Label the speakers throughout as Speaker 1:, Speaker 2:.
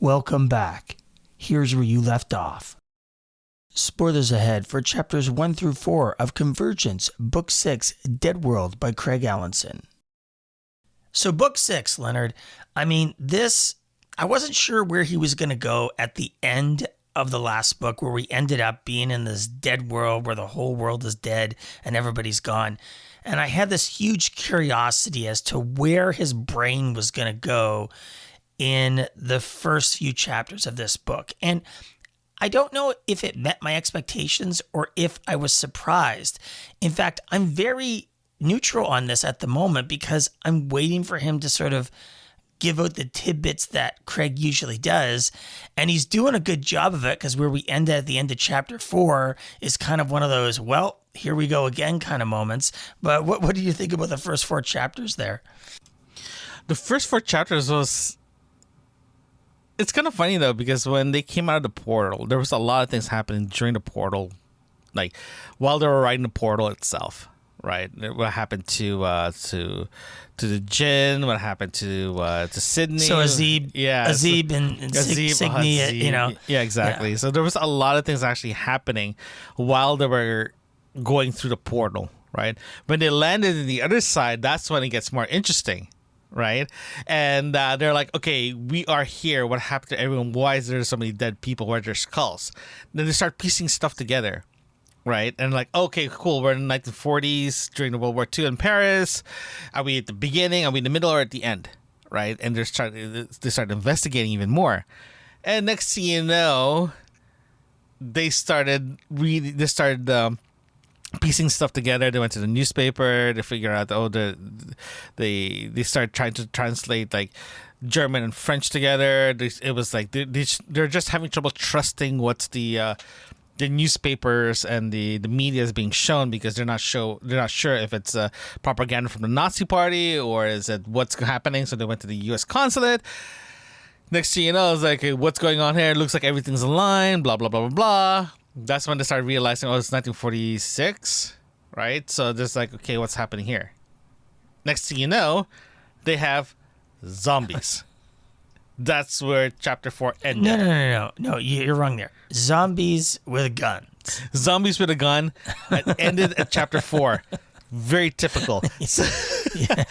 Speaker 1: Welcome back. Here's where you left off. Spoilers ahead for chapters 1 through 4 of Convergence, Book 6, Dead World by Craig Alanson. So Book 6, Leonard, I wasn't sure where he was going to go at the end of the last book, where we ended up being in this dead world where the whole world is dead and everybody's gone. And I had this huge curiosity as to where his brain was going to go in the first few chapters of this book. And I don't know if it met my expectations or if I was surprised. In fact, I'm very neutral on this at the moment because I'm waiting for him to sort of give out the tidbits that Craig usually does. And he's doing a good job of it, because where we end at the end of chapter 4 is kind of one of those, well, here we go again kind of moments. But what do you think about the first 4 chapters there?
Speaker 2: The first 4 chapters was... It's kind of funny, though, because when they came out of the portal, there was a lot of things happening during the portal, like while they were riding the portal itself, right? What happened to the Jinn? What happened to Sydney?
Speaker 1: So Azib,
Speaker 2: yeah,
Speaker 1: Azib and Signy, you know.
Speaker 2: Yeah, exactly. Yeah. So there was a lot of things actually happening while they were going through the portal, right? When they landed in the other side, that's when it gets more interesting. Right. And they're like, okay, we are here. What happened to everyone? Why is there so many dead people? Where are their skulls? Then they start piecing stuff together. Right. And like, okay, cool. We're in the 1940s during the World War II in Paris. Are we at the beginning? Are we in the middle or at the end? Right. And they start investigating even more. And next thing you know, they started piecing stuff together. They went to the newspaper to figure out, they start trying to translate like German and French together. It was like they're just having trouble trusting what's the newspapers and the media is being shown, because they're not sure if it's propaganda from the Nazi Party or is it what's happening. So they went to the U.S. consulate. Next thing you know, it's like, what's going on here? It looks like everything's aligned, blah, blah, blah, blah, blah. That's when they started realizing, it's 1946, right? So there's like, okay, what's happening here? Next thing you know, they have zombies. That's where chapter 4 ended.
Speaker 1: No, you're wrong there. Zombies with guns.
Speaker 2: Zombies with a gun. It ended at chapter 4. Very typical.
Speaker 1: Yeah,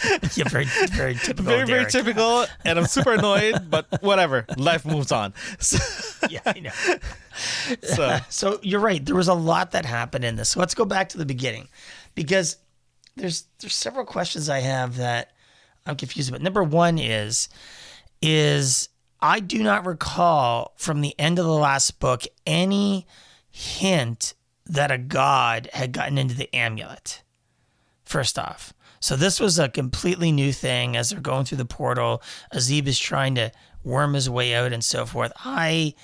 Speaker 1: very, very typical.
Speaker 2: Very,
Speaker 1: Derek.
Speaker 2: very typical. And I'm super annoyed, but whatever. Life moves on.
Speaker 1: Yeah, I know. So you're right. There was a lot that happened in this. So let's go back to the beginning, because there's several questions I have that I'm confused about. Number one is I do not recall from the end of the last book any hint that a god had gotten into the amulet. First off. So this was a completely new thing as they're going through the portal. Azib is trying to worm his way out and so forth. I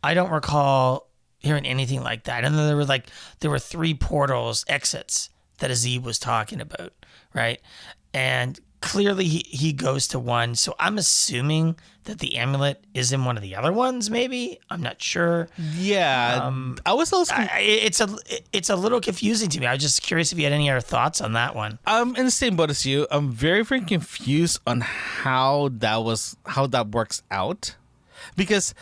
Speaker 1: don't recall hearing anything like that. And then there were 3 portals, exits, that Azib was talking about, right? And clearly he goes to one. So I'm assuming that the amulet is in one of the other ones, maybe. I'm not sure.
Speaker 2: Yeah. I was also...
Speaker 1: it's a little confusing to me. I was just curious if you had any other thoughts on that one.
Speaker 2: I'm in the same boat as you. I'm very, very confused on how that works out. Because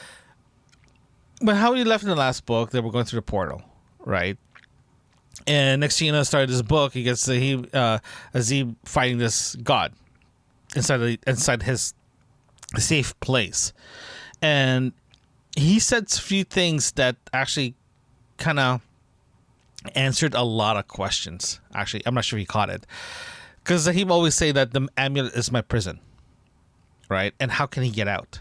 Speaker 2: how we left in the last book, they were going through the portal, right? And next thing you know, started this book. He gets Azib fighting this god inside his safe place, and he said a few things that actually kind of answered a lot of questions. Actually, I'm not sure he caught it, because he always say that the amulet is my prison, right? And how can he get out?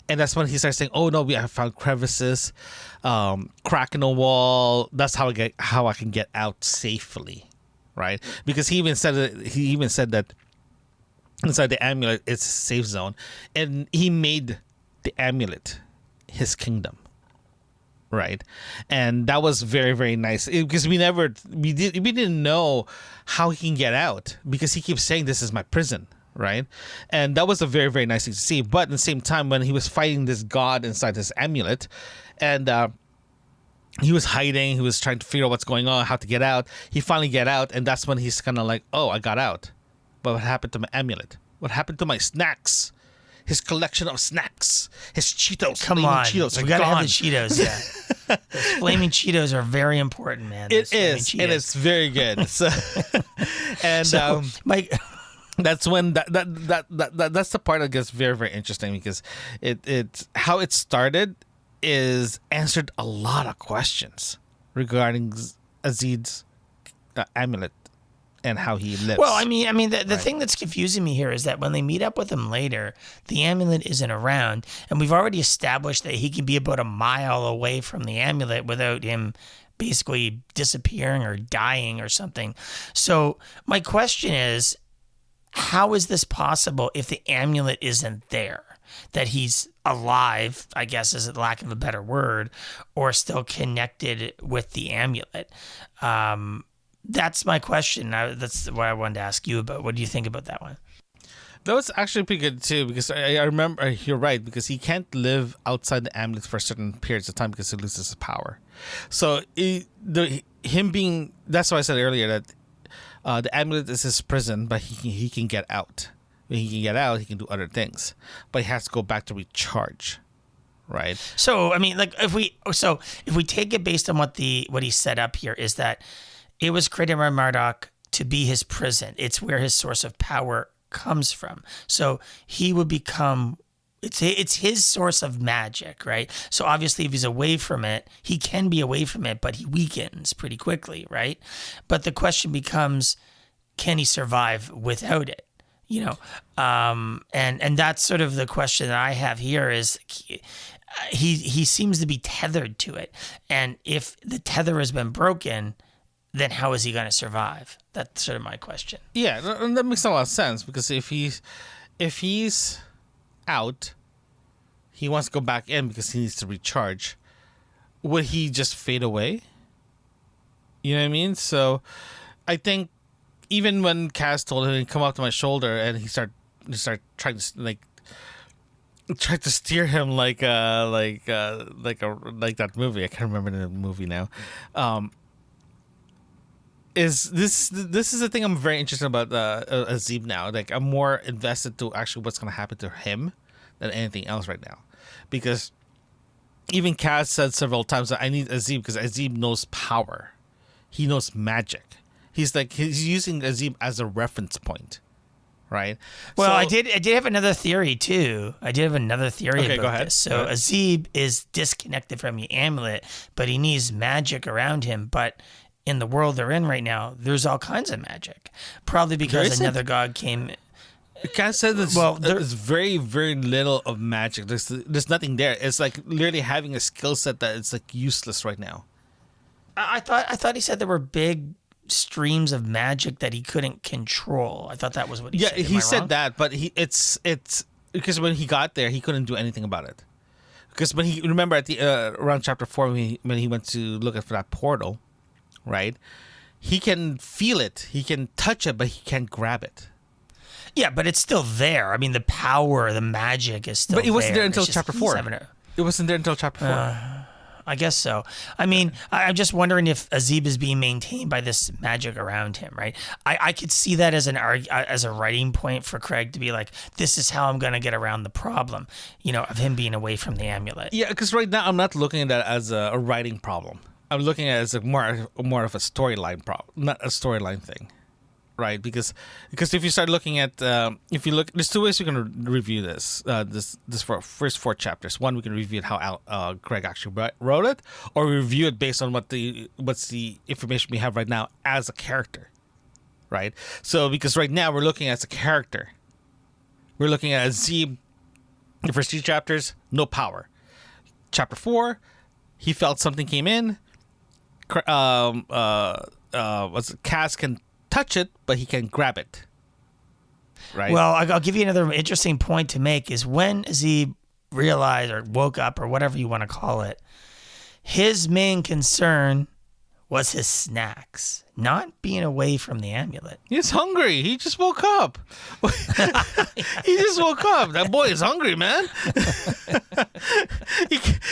Speaker 2: And that's when he starts saying, "Oh no, we have found crevices, crack in the wall. That's how I can get out safely, right?" Because he even said that inside the amulet it's a safe zone, and he made the amulet his kingdom, right? And that was very, very nice, because we didn't know how he can get out, because he keeps saying this is my prison. Right. And that was a very, very nice thing to see. But at the same time, when he was fighting this god inside this amulet, and he was hiding, he was trying to figure out what's going on, how to get out. He finally get out, and that's when he's kind of like, oh, I got out. But what happened to my amulet? What happened to my snacks? his collection of snacks, his Cheetos.
Speaker 1: Come on,
Speaker 2: Cheetos
Speaker 1: we gotta have the Cheetos. Yeah, those flaming Cheetos are very important, man.
Speaker 2: It is, and it's very good. So, and
Speaker 1: Mike.
Speaker 2: That's when that's the part that gets very, very interesting, because it how it started is answered a lot of questions regarding Azid's amulet and how he lives.
Speaker 1: Well, I mean, the thing that's confusing me here is that when they meet up with him later, the amulet isn't around, and we've already established that he can be about a mile away from the amulet without him basically disappearing or dying or something. So my question is, how is this possible if the amulet isn't there? That he's alive, I guess, is the lack of a better word, or still connected with the amulet? That's my question. That's what I wanted to ask you about. What do you think about that one?
Speaker 2: That was actually pretty good too, because I remember, you're right, because he can't live outside the amulet for certain periods of time because he loses his power. So him being, that's why I said earlier that the amulet is his prison, but he can get out. When he can get out, he can do other things, but he has to go back to recharge, right?
Speaker 1: So I mean, like if we take it based on what he set up here, is that it was created by Marduk to be his prison. It's where his source of power comes from. So he would become. It's his source of magic, right? So obviously if he's away from it, he can be away from it, but he weakens pretty quickly, right? But the question becomes, can he survive without it? You know, and that's sort of the question that I have here is he seems to be tethered to it. And if the tether has been broken, then how is he going to survive? That's sort of my question.
Speaker 2: Yeah, that makes a lot of sense, because if he's out, he wants to go back in because he needs to recharge. Would he just fade away? You know what I mean? So I think even when Kaz told him to come up to my shoulder, and he started trying to tried to steer him like that movie. I can't remember the movie now. Is this is the thing I'm very interested about Azib now. Like, I'm more invested to actually what's going to happen to him than anything else right now, because even Kaz said several times that I need Azib because Azib knows power, he knows magic. He's using Azib as a reference point, right?
Speaker 1: Well,
Speaker 2: so,
Speaker 1: I did have another theory too. About this. So Azib is disconnected from the amulet, but he needs magic around him. But in the world they're in right now, there's all kinds of magic. Probably because another god came.
Speaker 2: Kaz said there's very, very little of magic. There's nothing there. It's like literally having a skill set that it's like useless right now.
Speaker 1: I thought he said there were big streams of magic that he couldn't control. I thought that was what he said.
Speaker 2: Yeah, he said that, but it's because when he got there, he couldn't do anything about it. Because when remember at the around chapter 4 when he went to look for that portal, right? He can feel it, he can touch it, but he can't grab it.
Speaker 1: Yeah, but it's still there. I mean, the power, the magic is still there.
Speaker 2: But it wasn't there until chapter 4. It wasn't there until chapter 4.
Speaker 1: I guess so. I mean, I'm just wondering if Azib is being maintained by this magic around him, right? I could see that as a writing point for Craig to be like, this is how I'm going to get around the problem, of him being away from the amulet.
Speaker 2: Yeah, because right now I'm not looking at that as a writing problem. I'm looking at it as more of a storyline problem, not a storyline thing. Right, because if you start looking at there's two ways we can review this for first 4 chapters. One, we can review it how Craig actually wrote it, or we review it based on what's the information we have right now as a character, right? So because right now we're looking as a character, we're looking at Azib. The first 2 chapters, no power. Chapter 4, he felt something came in. Kaz can touch it, but he can grab it. Right.
Speaker 1: Well, I'll give you another interesting point to make is when Azib realized or woke up or whatever you want to call it, his main concern was his snacks, not being away from the amulet.
Speaker 2: He's hungry. He just woke up. He just woke up. That boy is hungry, man.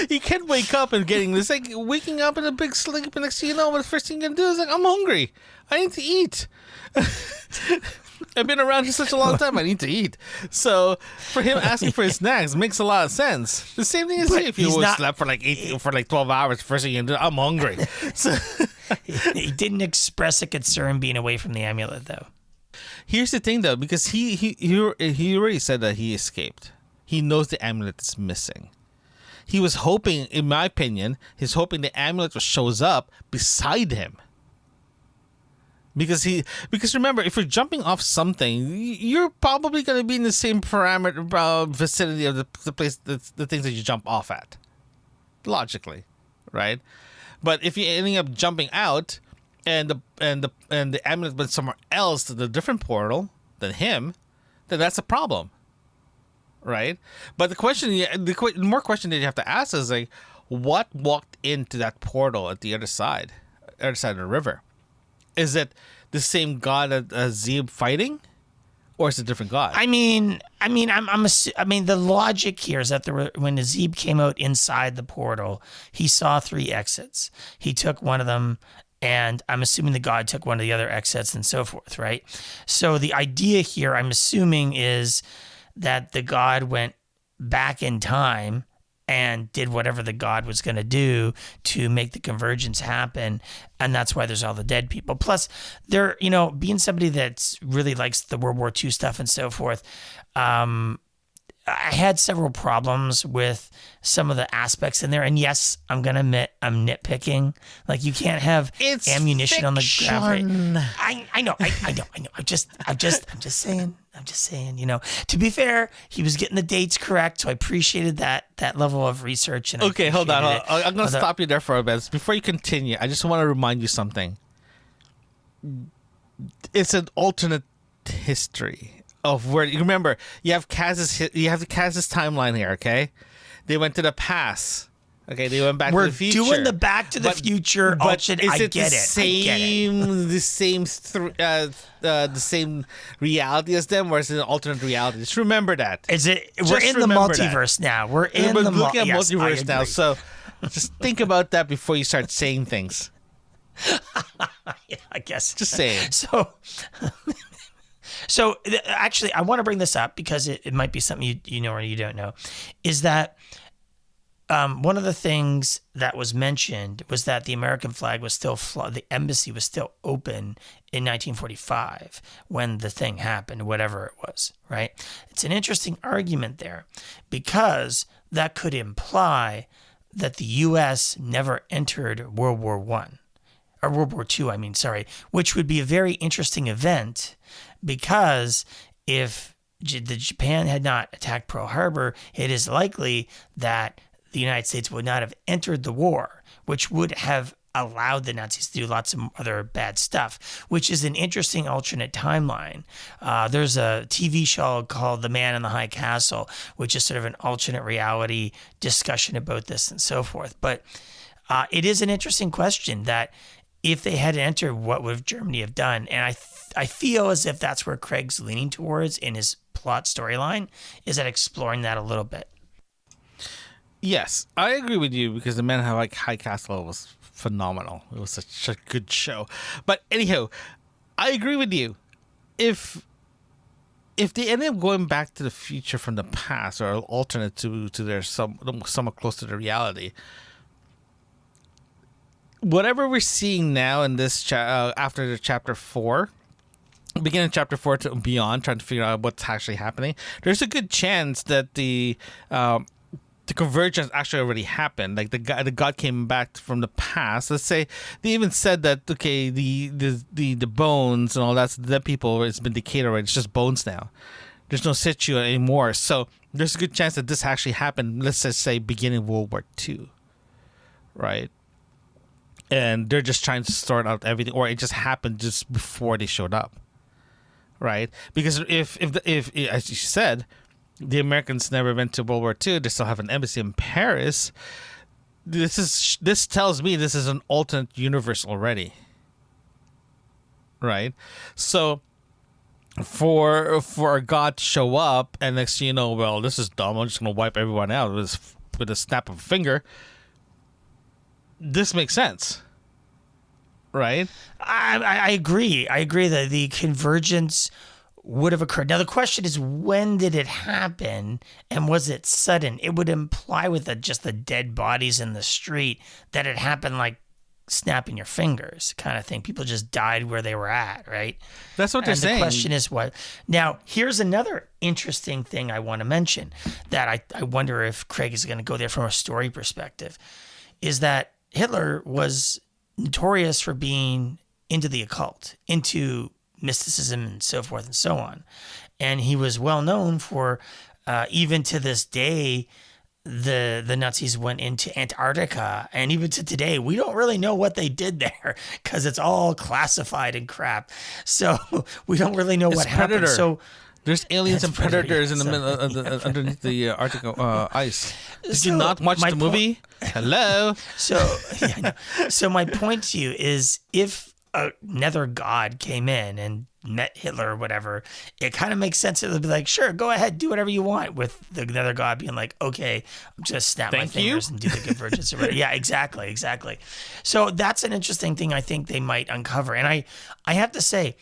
Speaker 2: he can't wake up and getting this, like waking up in a big sleep, and next thing you know, the first thing you can do is like, I'm hungry. I need to eat. I've been around for such a long time. I need to eat. So for him asking for his snacks makes a lot of sense. The same thing as if you slept for like 12 hours. First thing you do, I'm hungry. So
Speaker 1: he didn't express a concern being away from the amulet, though.
Speaker 2: Here's the thing, though, because he already said that he escaped. He knows the amulet is missing. He was hoping, in my opinion, he's hoping the amulet shows up beside him. Because remember, if you're jumping off something, you're probably going to be in the same parameter vicinity of the place, the things that you jump off at, logically, right? But if you're ending up jumping out, and the amulet went somewhere else to the different portal than him, then that's a problem, right? But the more question that you have to ask is like, what walked into that portal at the other side of the river? Is it the same god as Zeb fighting, or is it a different god?
Speaker 1: I mean, the logic here is that when Zeb came out inside the portal, he saw 3 exits. He took one of them, and I'm assuming the god took one of the other exits, and so forth, right? So the idea here, I'm assuming, is that the god went back in time and did whatever the god was going to do to make the convergence happen. And that's why there's all the dead people. Plus, they're, being somebody that really likes the World War II stuff and so forth, I had several problems with some of the aspects in there. And yes, I'm going to admit I'm nitpicking. Like, you can't have ammunition on the ground. I know. I'm just saying. To be fair, he was getting the dates correct, so I appreciated that level of research. And
Speaker 2: okay, hold on. I'm going to stop you there for a bit. Before you continue, I just want to remind you something. It's an alternate history of where you remember you have the Kaz's timeline here. Okay, they went to the past. Okay, they went back to the future.
Speaker 1: We're doing the Back to the Future option. I get it.
Speaker 2: The same reality as them, or is it an alternate reality? Just remember that.
Speaker 1: We're in the multiverse now. We're looking
Speaker 2: at multiverse now. So just think about that before you start saying things.
Speaker 1: Yeah, I guess.
Speaker 2: Just saying.
Speaker 1: So actually, I want to bring this up because it might be something you know or you don't know, is that one of the things that was mentioned was that the American flag was still the embassy was still open in 1945 when the thing happened, whatever it was, right? It's an interesting argument there because that could imply that the U.S. never entered World War II, which would be a very interesting event because if the Japan had not attacked Pearl Harbor, it is likely that the United States would not have entered the war, which would have allowed the Nazis to do lots of other bad stuff, which is an interesting alternate timeline. There's a TV show called The Man in the High Castle, which is sort of an alternate reality discussion about this and so forth. But it is an interesting question that if they had entered, what would Germany have done? And I feel as if that's where Craig's leaning towards in his plot storyline, is at exploring that a little bit.
Speaker 2: Yes, I agree with you because The Man in the High Castle was phenomenal. It was such a good show. But anyhow, I agree with you. If they end up going back to the future from the past or alternate to their somewhat close to the reality, whatever we're seeing now in this after the chapter 4, beginning of chapter 4 to beyond, trying to figure out what's actually happening, there's a good chance that the convergence actually already happened. Like the god came back from the past. Let's say they even said that okay, the bones and all that, the dead people, it's been decayed already. It's just bones now. There's no situ anymore. So there's a good chance that this actually happened. Let's just say beginning of World War II, right? And they're just trying to sort out everything, or it just happened just before they showed up, right? Because if as you said, the Americans never went to World War II, they still have an embassy in Paris. This tells me this is an alternate universe already, right? So for a god to show up and next thing you know, well, this is dumb, I'm just gonna wipe everyone out with a snap of a finger. This makes sense, right?
Speaker 1: I agree. I agree that the convergence would have occurred. Now, the question is, when did it happen, and was it sudden? It would imply with just the dead bodies in the street that it happened like snapping your fingers kind of thing. People just died where they were at, right?
Speaker 2: That's what they're saying.
Speaker 1: The question is what? Now, here's another interesting thing I want to mention that I wonder if Craig is going to go there from a story perspective, is that Hitler was notorious for being into the occult, into mysticism and so forth and so on. And he was well known for, even to this day, the Nazis went into Antarctica, and even to today, we don't really know what they did there because it's all classified and crap. So we don't really know what happened. So
Speaker 2: there's aliens and predators in the middle underneath the Arctic ice. Did you not watch the movie? Hello.
Speaker 1: So my point to you is, if another god came in and met Hitler or whatever, it kind of makes sense. It would be like, sure, go ahead, do whatever you want, with the other god being like, okay, I'm just snap my fingers and do the convergence. Yeah, exactly. So that's an interesting thing I think they might uncover. And I have to say,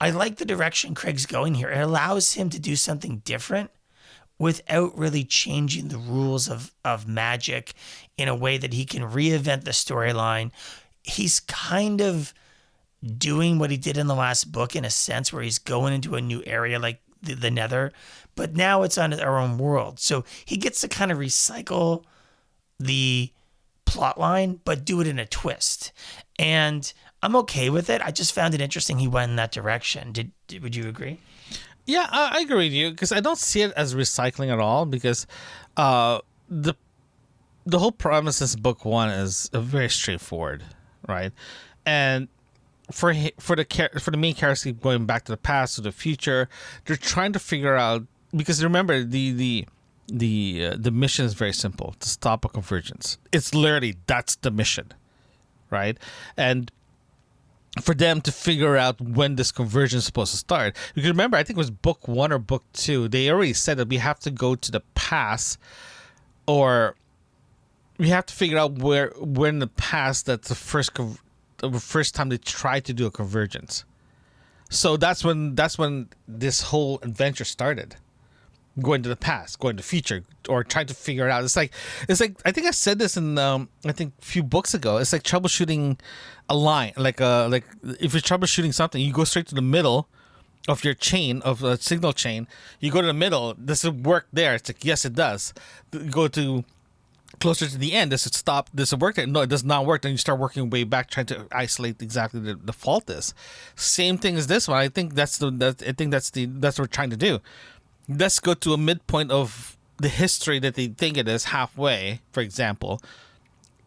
Speaker 1: I like the direction Craig's going here. It allows him to do something different without really changing the rules of magic in a way that he can reinvent the storyline. He's kind of doing what he did in the last book in a sense, where he's going into a new area like the Nether, but now it's on our own world. So he gets to kind of recycle the plot line, but do it in a twist. And I'm okay with it. I just found it interesting he went in that direction. Would you agree?
Speaker 2: Yeah, I agree with you, because I don't see it as recycling at all, because the whole premise of book one is very straightforward, right? And for the main characters going back to the past, to the future, they're trying to figure out, because remember the mission is very simple: to stop a convergence. It's literally, that's the mission, right? And for them to figure out when this convergence is supposed to start. You can remember, I think it was book 1 or book 2, they already said that we have to go to the past, or we have to figure out where in the past that's the first time they tried to do a convergence. So that's when this whole adventure started. Going to the past, going to the future, or trying to figure it out. It's like I think I said this in I think a few books ago. It's like troubleshooting a line. Like if you're troubleshooting something, you go straight to the middle of your chain, of a signal chain. You go to the middle. Does it work there? It's like, yes, it does. Go to closer to the end. Does it stop? Does it work there? No, it does not work. Then you start working way back, trying to isolate exactly the fault is. Same thing as this one. I think that's what we're trying to do. Let's go to a midpoint of the history that they think it is, halfway, for example.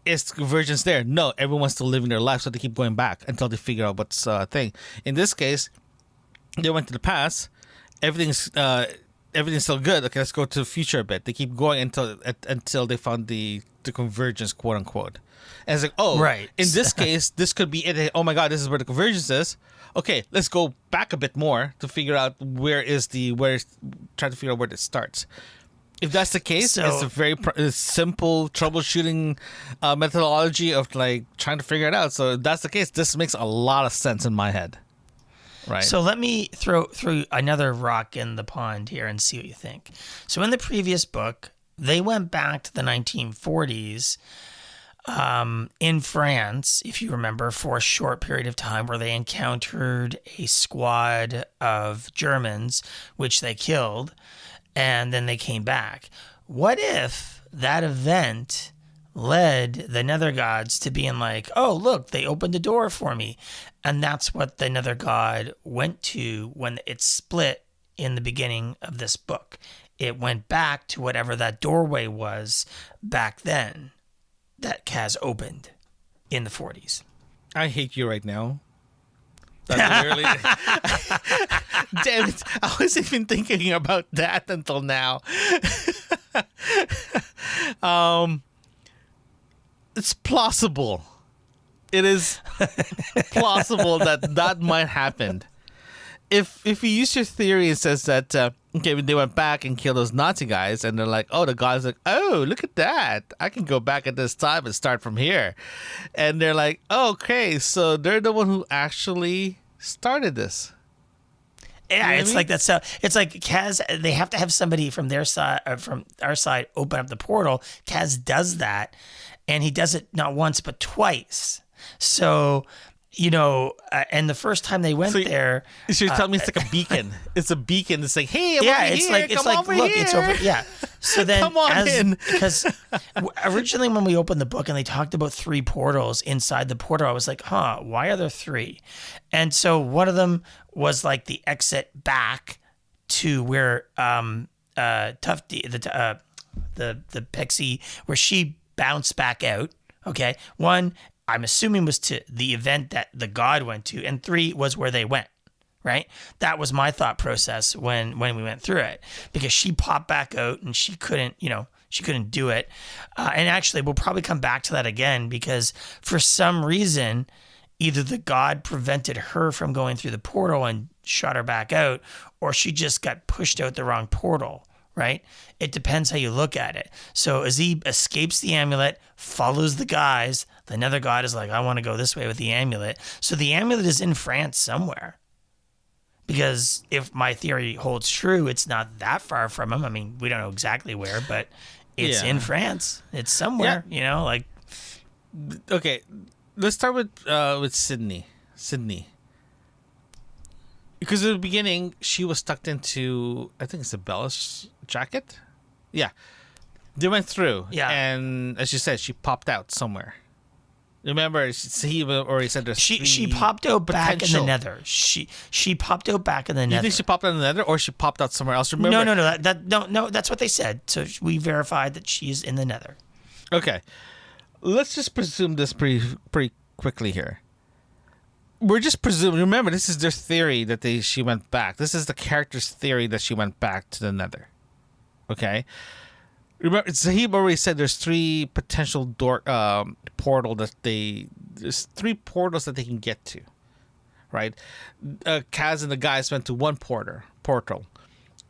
Speaker 2: Is convergence there? No, everyone's still living their life, so they keep going back until they figure out what's thing. In this case, they went to the past. Everything's still good. Okay, let's go to the future a bit. They keep going until they found the convergence, quote unquote. And it's like, oh, right. In this case, this could be it. Oh my God, this is where the convergence is. Okay, let's go back a bit more to figure out try to figure out where it starts. If that's the case, it's a very simple troubleshooting methodology of like trying to figure it out. So if that's the case, this makes a lot of sense in my head. Right.
Speaker 1: So let me throw another rock in the pond here and see what you think. So in the previous book, they went back to the 1940s. In France, if you remember, for a short period of time, where they encountered a squad of Germans, which they killed, and then they came back. What if that event led the Nether Gods to being like, oh, look, they opened a door for me. And that's what the Nether God went to when it split in the beginning of this book. It went back to whatever that doorway was back then that Kaz opened in the 40s.
Speaker 2: I hate you right now. That's literally... Damn it. I wasn't even thinking about that until now. It's plausible. It is plausible that might happen. If you use your theory, it says that okay, they went back and killed those Nazi guys, and they're like, oh, the guy's like, oh, look at that, I can go back at this time and start from here, and they're like, oh, okay, so they're the one who actually started this.
Speaker 1: Yeah,
Speaker 2: You know what
Speaker 1: it's
Speaker 2: I
Speaker 1: like
Speaker 2: mean?
Speaker 1: that. So it's like Kaz. They have to have somebody from their side, from our side, open up the portal. Kaz does that, and he does it not once but twice. So, and the first time they went
Speaker 2: So
Speaker 1: there,
Speaker 2: You should tell me it's like a beacon. It's a beacon. It's like, hey, I'm
Speaker 1: yeah,
Speaker 2: over
Speaker 1: it's
Speaker 2: here.
Speaker 1: like
Speaker 2: Come over
Speaker 1: look,
Speaker 2: here.
Speaker 1: it's over. Yeah. So then,
Speaker 2: Come on in.
Speaker 1: because originally when we opened the book and they talked about 3 portals inside the portal, I was like, why are there 3? And so one of them was like the exit back to where Tufty, the pixie, where she bounced back out. Okay, 1 I'm assuming was to the event that the god went to, and 3 was where they went. Right, that was my thought process when we went through it, because she popped back out and she couldn't do it. And actually, we'll probably come back to that again, because for some reason, either the god prevented her from going through the portal and shot her back out, or she just got pushed out the wrong portal, right? It depends how you look at it. So Azib escapes the amulet, follows the guys. The nether god is like, I want to go this way with the amulet. So the amulet is in France somewhere. Because if my theory holds true, it's not that far from him. I mean, we don't know exactly where, but it's in France. It's somewhere, like.
Speaker 2: Okay, let's start with Sydney. Because at the beginning, she was tucked into, I think it's Bella's jacket. Yeah. They went through.
Speaker 1: Yeah.
Speaker 2: And as you said, she popped out somewhere. Remember, he already said there's
Speaker 1: She popped out back in the
Speaker 2: potential.
Speaker 1: nether. She popped out back in the nether.
Speaker 2: You think she popped out in the nether, or she popped out somewhere else? Remember?
Speaker 1: No, that's what they said. So we verified that she's in the nether.
Speaker 2: Okay. Let's just presume this pretty quickly here. We're just presuming. Remember, this is their theory that she went back. This is the character's theory that she went back to the nether. Okay? Remember, Zahib already said there's 3 potential portal there's 3 portals that they can get to, right? Kaz and the guys went to one portal.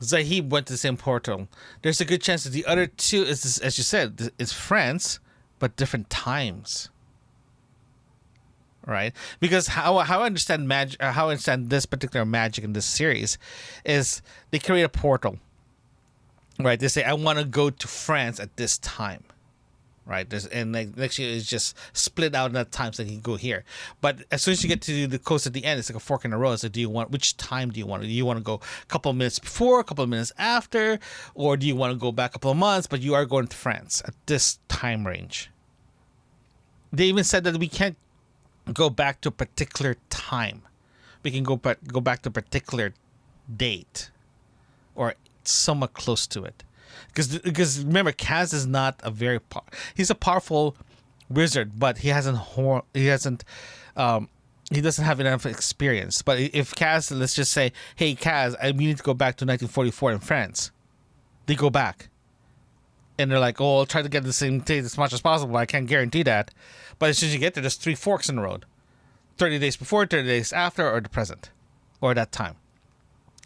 Speaker 2: Zahib went to the same portal. There's a good chance that the other 2 is, as you said, is France, but different times, right? Because how I understand magic, how I understand this particular magic in this series, is they create a portal. Right, they say, I want to go to France at this time, right? And next year is just split out in that time so they can go here. But as soon as you get to the coast at the end, it's like a fork in the road. So which time do you want? Do you want to go a couple of minutes before, a couple of minutes after, or do you want to go back a couple of months, but you are going to France at this time range? They even said that we can't go back to a particular time. We can go back to a particular date, or somewhat close to it, because remember, Kaz is not he's a powerful wizard, but he doesn't have enough experience. But if Kaz, let's just say, hey Kaz, we need to go back to 1944 in France, they go back and they're like, oh, I'll try to get the same date as much as possible. I can't guarantee that, but as soon as you get there, there's 3 forks in the road: 30 days before, 30 days after, or the present, or that time.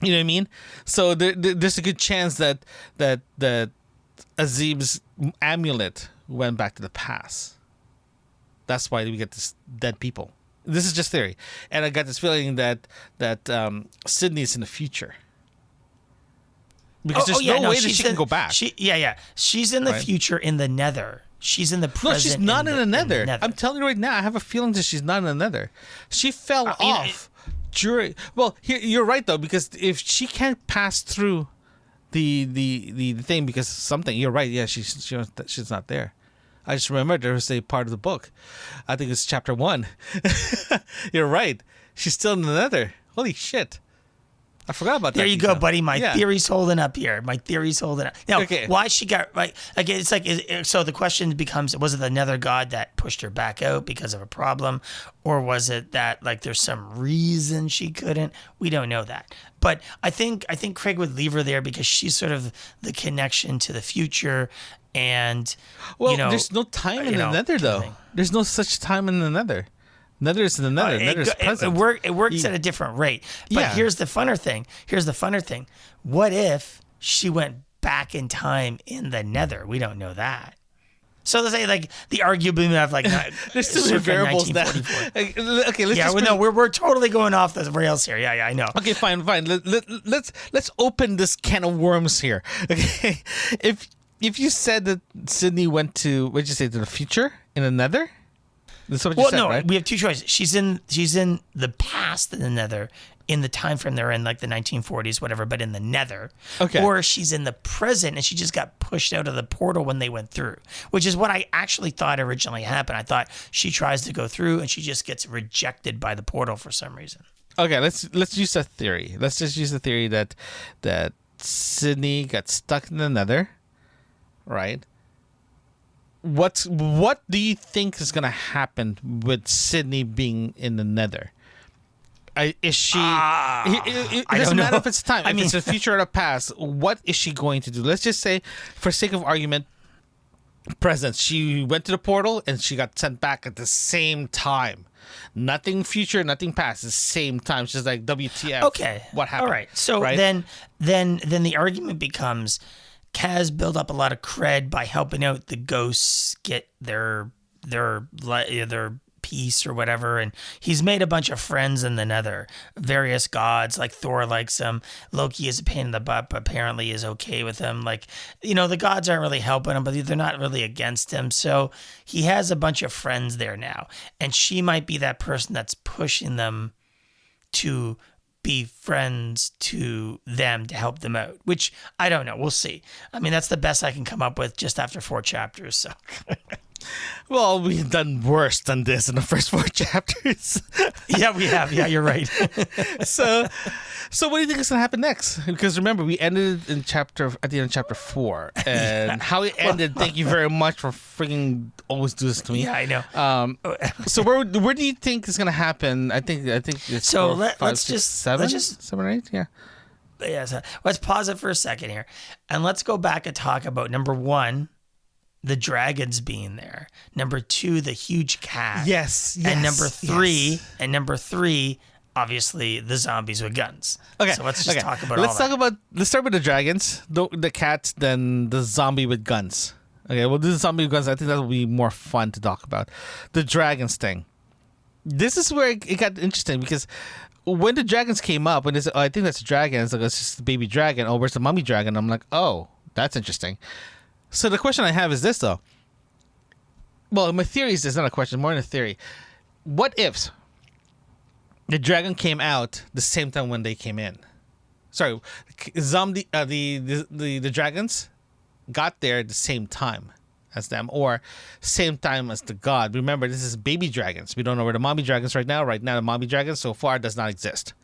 Speaker 2: You know what I mean? So there's a good chance that Azib's amulet went back to the past. That's why we get this dead people. This is just theory, and I got this feeling that Sydney's in the future, because there's no way that she can go back.
Speaker 1: She's in the future in the nether. She's in the present.
Speaker 2: No, she's not in the nether. I'm telling you right now, I have a feeling that she's not in the nether. She fell off. You're right though, because if she can't pass through the thing because of something, you're right. Yeah, she's not there. I just remember there was a part of the book. I think it's chapter 1. You're right. She's still in the nether. Holy shit! I forgot about that.
Speaker 1: There you go, buddy. My theory's holding up here. My theory's holding up. Now, why she got right? Again, it's like so. The question becomes: was it the nether god that pushed her back out because of a problem, or was it that like there's some reason she couldn't? We don't know that. But I think Craig would leave her there because she's sort of the connection to the future, and
Speaker 2: there's no time in the nether though. There's no such time in the nether. Nether is in the nether. Nether is present.
Speaker 1: It works at a different rate. But here's the funner thing. What if she went back in time in the nether? We don't know that. So let's say like the argument of like
Speaker 2: There's too many variables now. Okay,
Speaker 1: we're totally going off the rails here. Yeah, I know.
Speaker 2: Okay, fine. Let's open this can of worms here. Okay, if you said that Sydney went to, what did you say, to the future in the Nether? That's what you said, right?
Speaker 1: We have two choices. She's in the past in the Nether, in the time frame they're in, like the 1940s, whatever, but in the Nether.
Speaker 2: Okay.
Speaker 1: Or she's in the present and she just got pushed out of the portal when they went through, which is what I actually thought originally happened. I thought she tries to go through and she just gets rejected by the portal for some reason.
Speaker 2: Okay, let's use that theory. Let's just use the theory that Sydney got stuck in the Nether, right? What do you think is going to happen with Sydney being in the Nether? Is she? It doesn't matter if it's time. If it's the future or the past, what is she going to do? Let's just say, for sake of argument, present. She went to the portal and she got sent back at the same time. Nothing future, nothing past. The same time. She's like, WTF?
Speaker 1: Okay.
Speaker 2: What happened?
Speaker 1: All right. So
Speaker 2: right?
Speaker 1: then the argument becomes, Kaz built up a lot of cred by helping out the ghosts get their peace or whatever, and he's made a bunch of friends in the Nether. Various gods, like Thor likes him. Loki is a pain in the butt, but apparently is okay with him. Like, the gods aren't really helping him, but they're not really against him. So he has a bunch of friends there now, and she might be that person that's pushing them to be friends to them to help them out, which I don't know. We'll see. I mean, that's the best I can come up with just after 4 chapters. So,
Speaker 2: well, we've done worse than this in the first 4 chapters.
Speaker 1: Yeah, we have. Yeah, you're right.
Speaker 2: So what do you think is going to happen next? Because remember, we ended at the end of chapter 4, and how it ended. Thank you very much for freaking always do this to me.
Speaker 1: Yeah, I know.
Speaker 2: So where do you think is going to happen? I think it's
Speaker 1: so.
Speaker 2: 4, 5,
Speaker 1: Let's
Speaker 2: 6,
Speaker 1: just
Speaker 2: 7,
Speaker 1: let's just
Speaker 2: 7 or 8. Yeah.
Speaker 1: Yeah. So let's pause it for a second here, and let's go back and talk about number 1, the dragons being there. Number 2, the huge cat.
Speaker 2: Yes.
Speaker 1: And number 3, obviously the zombies with guns.
Speaker 2: Okay.
Speaker 1: So let's just talk about
Speaker 2: let's
Speaker 1: all
Speaker 2: talk about. Let's start with the dragons, the cats, then the zombie with guns. Okay, we'll do the zombie with guns. I think that will be more fun to talk about. The dragons thing. This is where it got interesting because when the dragons came up, when they said, "Oh, I think that's a dragon," it's like, it's just a baby dragon. Oh, where's the mummy dragon? I'm like, oh, that's interesting. So the question I have is this, though. Well, my theory is this, not a question, more than a theory. What if the dragon came out the same time when they came in? Sorry, the dragons got there at the same time as them, or same time as the god. Remember, this is baby dragons. We don't know where the mommy dragons right now. Right now, the mommy dragon so far does not exist.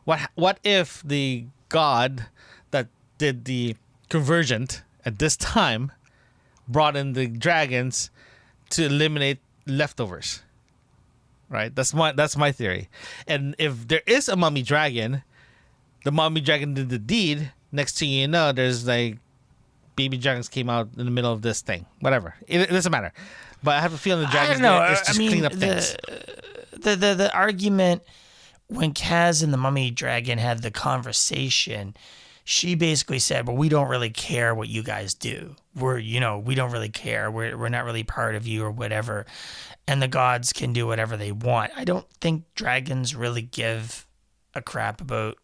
Speaker 2: What if the god that did the Convergent at this time brought in the dragons to eliminate leftovers? Right? That's my theory. And if there is a mummy dragon, the mommy dragon did the deed. Next thing you know, there's like baby dragons came out in the middle of this thing. Whatever. It doesn't matter. But I have a feeling the dragons is just clean up things.
Speaker 1: The argument when Kaz and the mummy dragon had the conversation, she basically said, well, we don't really care what you guys do. We don't really care. We're not really part of you or whatever. And the gods can do whatever they want. I don't think dragons really give a crap about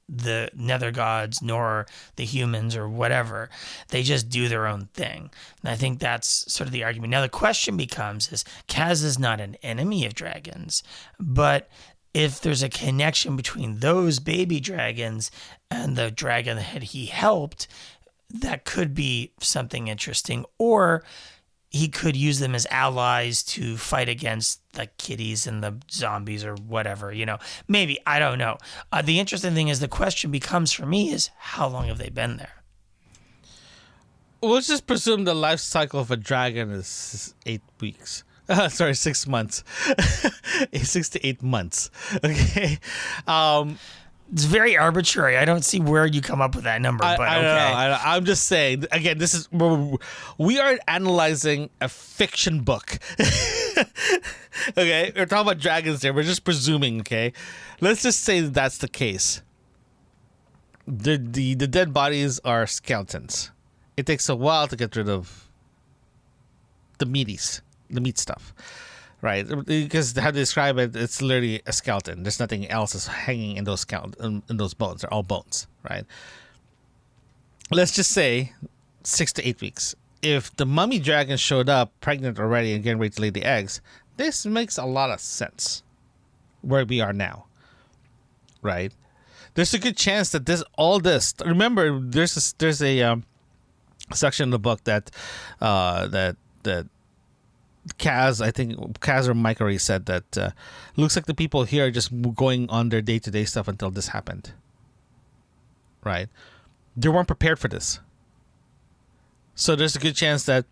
Speaker 1: the nether gods nor the humans or whatever. They just do their own thing. And I think that's sort of the argument. Now the question becomes is Kaz is not an enemy of dragons, but if there's a connection between those baby dragons and the dragon that he helped, that could be something interesting. Or he could use them as allies to fight against the kitties and the zombies or whatever, maybe, I don't know. The interesting thing is the question becomes for me is how long have they been there?
Speaker 2: Well, let's just presume the life cycle of a dragon is 8 weeks. 6 months. 6 to 8 months. Okay.
Speaker 1: It's very arbitrary. I don't see where you come up with that number, but okay.
Speaker 2: I'm just saying, again, we are analyzing a fiction book. Okay? We're talking about dragons here. We're just presuming, okay? Let's just say that's the case. The dead bodies are skeletons. It takes a while to get rid of the meaties, the meat stuff, right? Because how they describe it, it's literally a skeleton. There's nothing else is hanging in those in those bones. They're all bones, right? Let's just say 6 to 8 weeks. If the mummy dragon showed up pregnant already and getting ready to lay the eggs, this makes a lot of sense where we are now, right? There's a good chance that remember, there's a section in the book that Kaz, I think Kaz or Mike already said that looks like the people here are just going on their day-to-day stuff until this happened, right? They weren't prepared for this. So there's a good chance that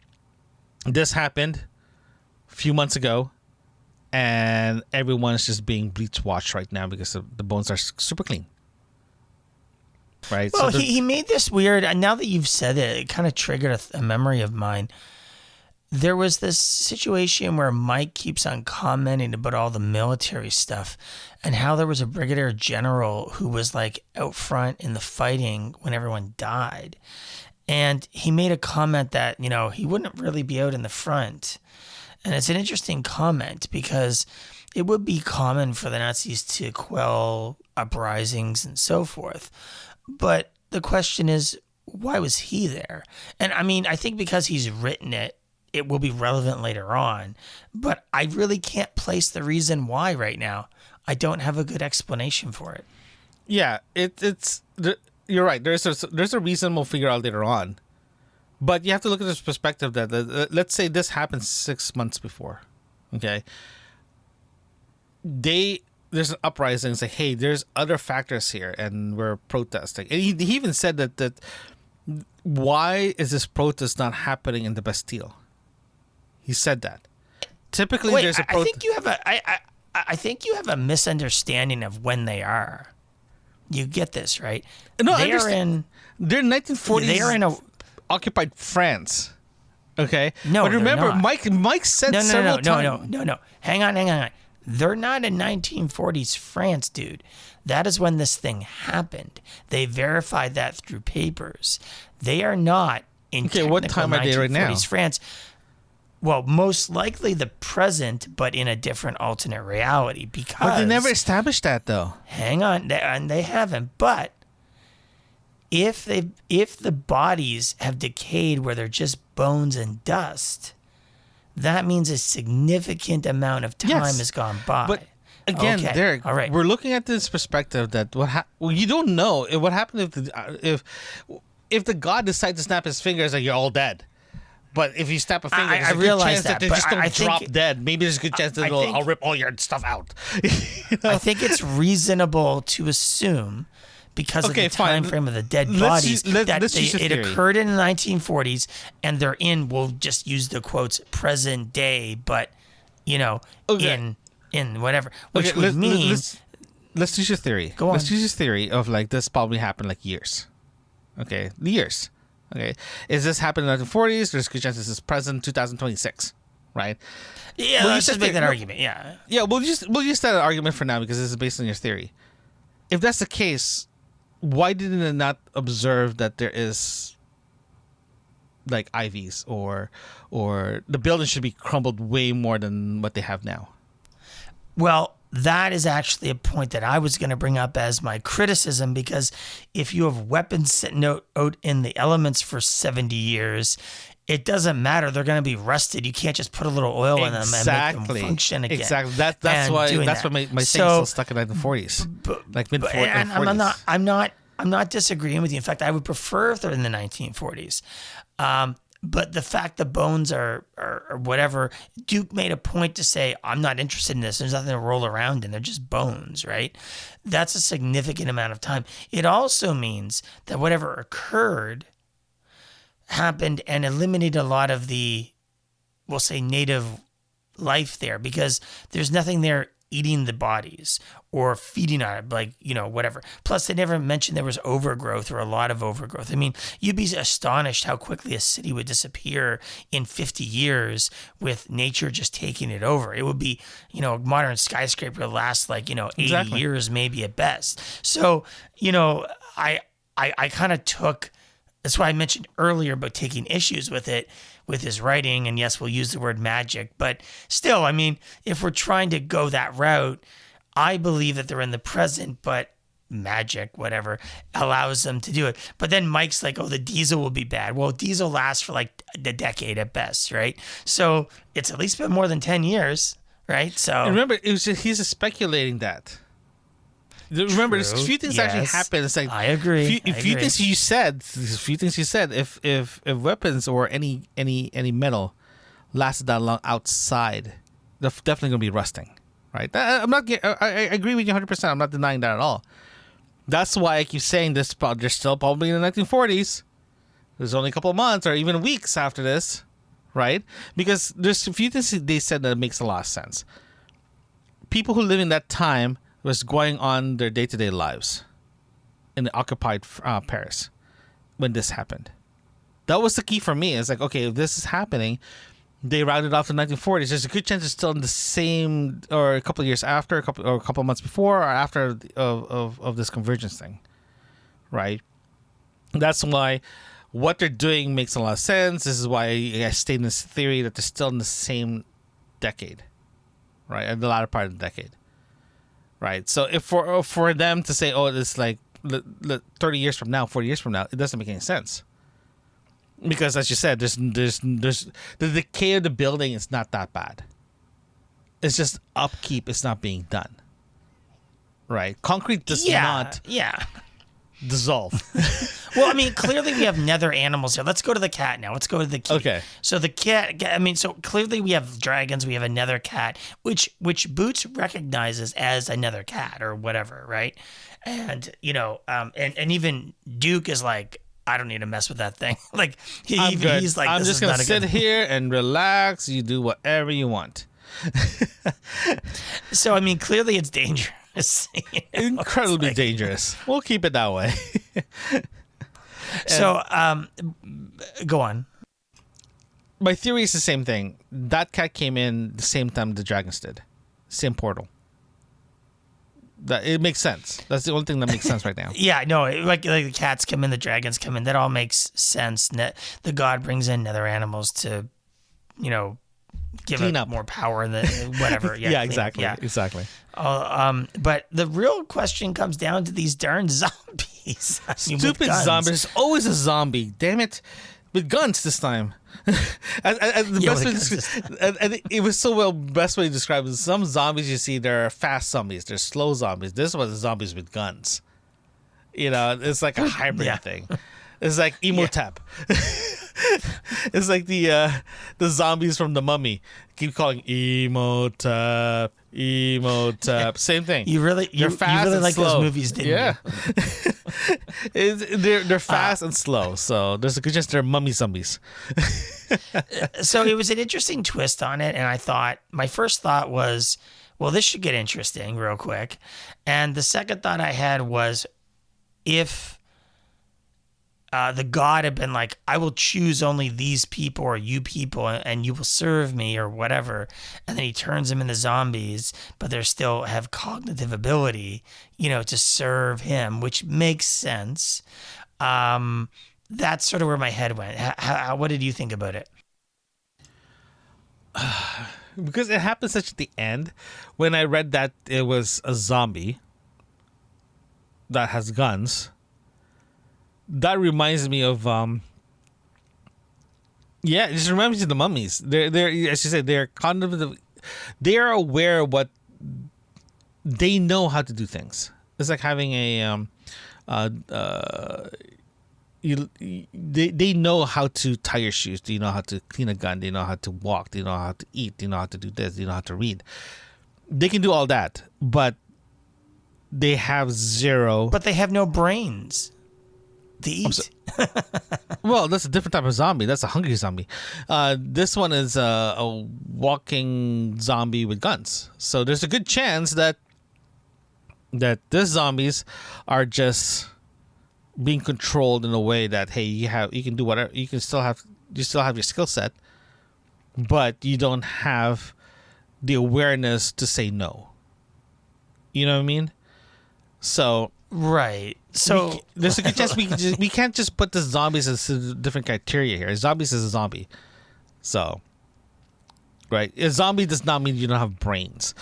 Speaker 2: this happened a few months ago, and everyone's just being bleach washed right now because the bones are super clean. Right.
Speaker 1: Well, so he made this weird. Now that you've said it, it kind of triggered a memory of mine. There was this situation where Mike keeps on commenting about all the military stuff and how there was a brigadier general who was like out front in the fighting when everyone died. And he made a comment that, he wouldn't really be out in the front. And it's an interesting comment because it would be common for the Nazis to quell uprisings and so forth. But the question is, why was he there? And I mean, I think because he's written it, it will be relevant later on. But I really can't place the reason why right now. I don't have a good explanation for it.
Speaker 2: Yeah, you're right. There's a reason we'll figure out later on. But you have to look at this perspective that, let's say this happened 6 months before. Okay. There's an uprising and say, hey, there's other factors here and we're protesting. And he even said that why is this protest not happening in the Bastille? He said that. Typically, there's a protest.
Speaker 1: I think you have a misunderstanding of when they are. You get this, right?
Speaker 2: No, they're in 1940s.
Speaker 1: They are in
Speaker 2: occupied France. Okay.
Speaker 1: No,
Speaker 2: but remember,
Speaker 1: not.
Speaker 2: Mike said several times.
Speaker 1: No. Hang on. They're not in 1940s France, dude. That is when this thing happened. They verified that through papers. They are not in
Speaker 2: what time are they right now?
Speaker 1: France. Well, most likely the present, but in a different alternate reality. Because
Speaker 2: but they never established that, though.
Speaker 1: Hang on, and they haven't. But if the bodies have decayed where they're just bones and dust, that means a significant amount of time has gone by.
Speaker 2: But again,
Speaker 1: okay.
Speaker 2: Derek,
Speaker 1: all right.
Speaker 2: We're looking at this perspective that you don't know what happened if the god decides to snap his fingers and you're all dead. But if you snap a finger, there's a good chance that they just don't drop dead. Maybe there's a good chance that I'll rip all your stuff out.
Speaker 1: I think it's reasonable to assume, because of the time frame of the dead bodies, it occurred in the 1940s, and they're in, we'll just use the quotes, present day, but, in whatever, which would mean...
Speaker 2: Let's use your theory.
Speaker 1: Go on.
Speaker 2: Let's use your theory of this probably happened years. Okay, years. Okay, is this happened in the 1940s? There's a good chance this is present 2026, right?
Speaker 1: Yeah, let's just make that argument. Yeah,
Speaker 2: we'll use that argument for now because this is based on your theory. If that's the case, why didn't it not observe that there is IVs or the building should be crumbled way more than what they have now?
Speaker 1: Well, that is actually a point that I was going to bring up as my criticism, because if you have weapons sitting out in the elements for 70 years, it doesn't matter. They're going to be rusted. You can't just put a little oil in them and make them function again.
Speaker 2: Exactly. That's why my thing's still stuck in the 40s, mid-40s.
Speaker 1: And I'm not disagreeing with you. In fact, I would prefer if they're in the 1940s. But the fact the bones are whatever, Duke made a point to say, I'm not interested in this. There's nothing to roll around in. They're just bones, right? That's a significant amount of time. It also means that whatever occurred happened and eliminated a lot of the, we'll say, native life there, because there's nothing there eating the bodies or feeding on it, whatever. Plus, they never mentioned there was overgrowth or a lot of overgrowth. I mean, you'd be astonished how quickly a city would disappear in 50 years with nature just taking it over. It would be, a modern skyscraper lasts 80 years maybe at best. So, I kind of took That's why I mentioned earlier about taking issues with it, with his writing. And yes, we'll use the word magic, but still, I mean, if we're trying to go that route, I believe that they're in the present, but magic, whatever, allows them to do it. But then Mike's like, oh, the diesel will be bad. Well, diesel lasts for like a decade at best, right? So it's at least been more than 10 years, right? So
Speaker 2: And remember, he's just speculating that. Remember, there's a few things actually happen. It's like
Speaker 1: I agree.
Speaker 2: A few things you said. If weapons or any metal lasted that long outside, they're definitely gonna be rusting, right? I'm not. I agree with you 100%. I'm not denying that at all. That's why I keep saying this. They're still probably in the 1940s. There's only a couple of months or even weeks after this, right? Because there's a few things they said that makes a lot of sense. People who live in that time was going on their day-to-day lives in the occupied Paris when this happened. That was the key for me. It's like, okay, if this is happening, they rounded off the 1940s. There's a good chance it's still in the same, or a couple of years after, a couple of months before or after of this convergence thing, right? That's why what they're doing makes a lot of sense. This is why I stayed in this theory that they're still in the same decade, right? In the latter part of the decade. Right. So if for them to say, oh, it's like 30 years from now, 40 years from now, it doesn't make any sense. Because as you said, there's the decay of the building is not that bad. It's just upkeep is not being done. Right. Concrete does not dissolve.
Speaker 1: Well, I mean, clearly we have nether animals here. Let's go to the cat now. Let's go to the key.
Speaker 2: Okay.
Speaker 1: So the cat, I mean, so clearly we have dragons, we have a nether cat, which Boots recognizes as a nether cat or whatever, right? And, you know, and even Duke is like, I don't need to mess with that thing. Like, he's like,
Speaker 2: I'm just going to sit here and relax. You do whatever you want.
Speaker 1: So, I mean, clearly it's dangerous.
Speaker 2: Incredibly dangerous. We'll keep it that way.
Speaker 1: So, go on.
Speaker 2: My theory is the same thing. That cat came in the same time the dragons did. Same portal. That it makes sense. That's the only thing that makes sense right now.
Speaker 1: Yeah, no, like the cats come in, the dragons come in. That all makes sense. The god brings in nether animals to, you know, give
Speaker 2: clean
Speaker 1: it
Speaker 2: up
Speaker 1: more power than whatever.
Speaker 2: Yeah, exactly. Exactly.
Speaker 1: But the real question comes down to these darn zombies. I mean,
Speaker 2: Stupid zombies. There's always a zombie. Damn it. With guns this time. It was so well. Best way to describe it. Some zombies you see, they're fast zombies. They're slow zombies. This was zombies with guns. You know, it's like a hybrid thing. It's like Emotep. It's like the zombies from The Mummy. Keep calling Emotep. Same thing.
Speaker 1: You really like
Speaker 2: slow.
Speaker 1: those movies, didn't you?
Speaker 2: They're fast and slow. So there's a good chance they're mummy zombies.
Speaker 1: So it was an interesting twist on it, and I thought my first thought was, well, this should get interesting real quick, and the second thought I had was, if the god had been like, I will choose only these people or you people and you will serve me or whatever. And then he turns them into zombies, but they still have cognitive ability, you know, to serve him, which makes sense. That's sort of where my head went. What did you think about it?
Speaker 2: Because it happened such at the end. When I read that it was a zombie that has guns, that reminds me of it just reminds me of the mummies. They're as you said, they're cognitive. They are aware of what they know how to do things. It's like having they know how to tie your shoes. They know how to clean a gun. They know how to walk. They know how to eat. They know how to do this. They know how to read. They can do all that, but they have zero.
Speaker 1: But they have no brains to eat.
Speaker 2: Well, that's a different type of zombie. That's a hungry zombie. This one is a walking zombie with guns. So there's a good chance that these zombies are just being controlled in a way that, hey, you can do whatever. You still have your skill set, but you don't have the awareness to say no. You know what I mean? So
Speaker 1: Right. So
Speaker 2: there's a good chance we can't just put the zombies as different criteria here. Zombies is a zombie, so right. A zombie does not mean you don't have brains.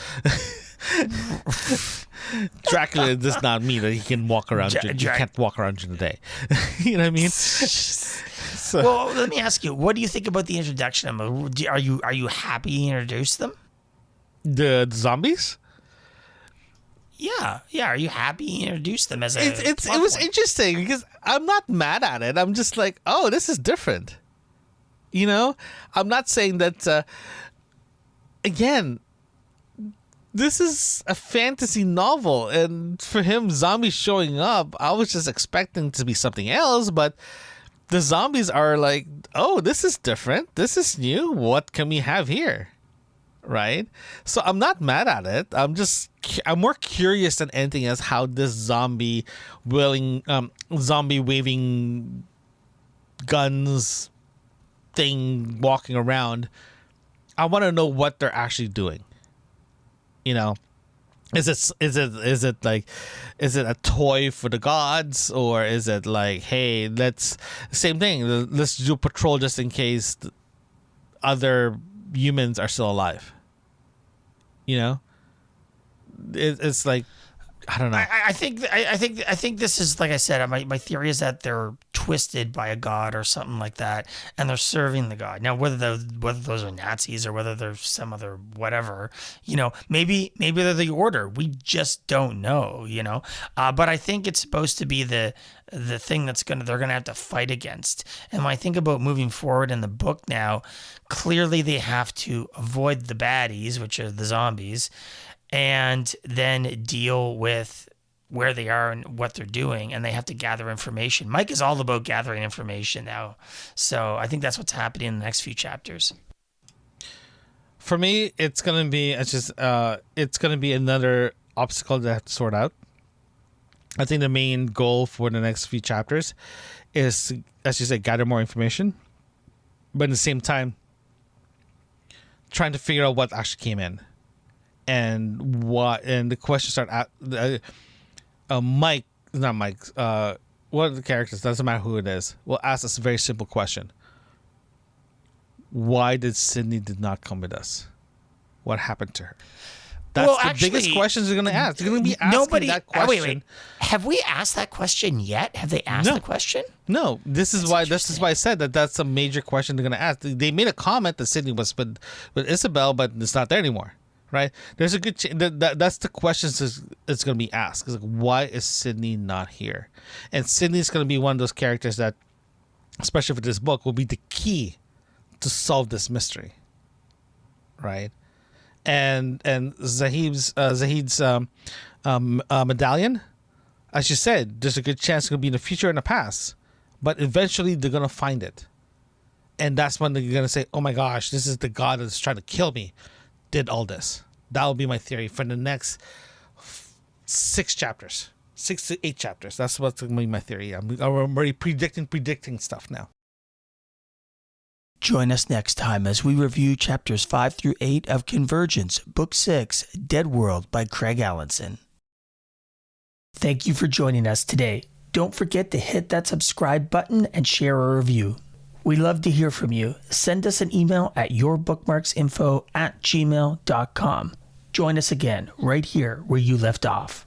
Speaker 2: Dracula does not mean that he can walk around. You can't walk around during the day. You know what I mean? So,
Speaker 1: well, let me ask you, what do you think about the introduction? Are you happy you introduced them?
Speaker 2: The zombies?
Speaker 1: Yeah. Are you happy you introduced them as a?
Speaker 2: It was interesting because I'm not mad at it. I'm just like, oh, this is different. You know, I'm not saying that. Again, this is a fantasy novel, and for him, zombies showing up, I was just expecting to be something else, but the zombies are like, oh, this is different. This is new. What can we have here? Right? So I'm not mad at it. I'm more curious than anything as how this zombie waving guns thing walking around. I want to know what they're actually doing. You know, is it a toy for the gods, or is it like, hey, same thing. Let's do patrol just in case other humans are still alive. You know, it's like, I don't know.
Speaker 1: I think this is, like I said, my theory is that they're twisted by a god or something like that, and they're serving the god. Now, whether those are Nazis or whether they're some other whatever, you know, maybe they're the Order. We just don't know, you know. But I think it's supposed to be the thing they're gonna have to fight against. And when I think about moving forward in the book now, clearly they have to avoid the baddies, which are the zombies, and then deal with where they are and what they're doing, and they have to gather information. Mike is all about gathering information now, so I think that's what's happening in the next few chapters.
Speaker 2: For me, it's gonna be another obstacle that I have to sort out. I think the main goal for the next few chapters is, as you said, gather more information, but at the same time, trying to figure out what actually came in. And the questions start at Mike, not Mike. One of the characters, doesn't matter who it is, will ask us a very simple question: why did Sydney did not come with us? What happened to her? That's the biggest questions they're going to ask. They're going to be asking that question.
Speaker 1: Wait. Have we asked that question yet? Have they asked the question?
Speaker 2: No. This is why I said that's a major question they're going to ask. They made a comment that Sydney was with Isabel, but it's not there anymore. Right? There's a good that's the questions it's going to be asked. It's like, why is Sydney not here? And Sydney's going to be one of those characters that, especially for this book, will be the key to solve this mystery. Right? And Zahid's medallion, as you said, there's a good chance it's going to be in the future and the past, but eventually they're going to find it, and that's when they're going to say, oh my gosh, this is the god that's trying to kill me did all this. That will be my theory for the next 6 to 8 chapters. That's what's going to be my theory. I'm already predicting stuff now.
Speaker 1: Join us next time as we review chapters 5 through 8 of Convergence, Book 6, Dead World by Craig Alanson. Thank you for joining us today. Don't forget to hit that subscribe button and share a review. We love to hear from you. Send us an email at yourbookmarksinfo@gmail.com. Join us again right here where you left off.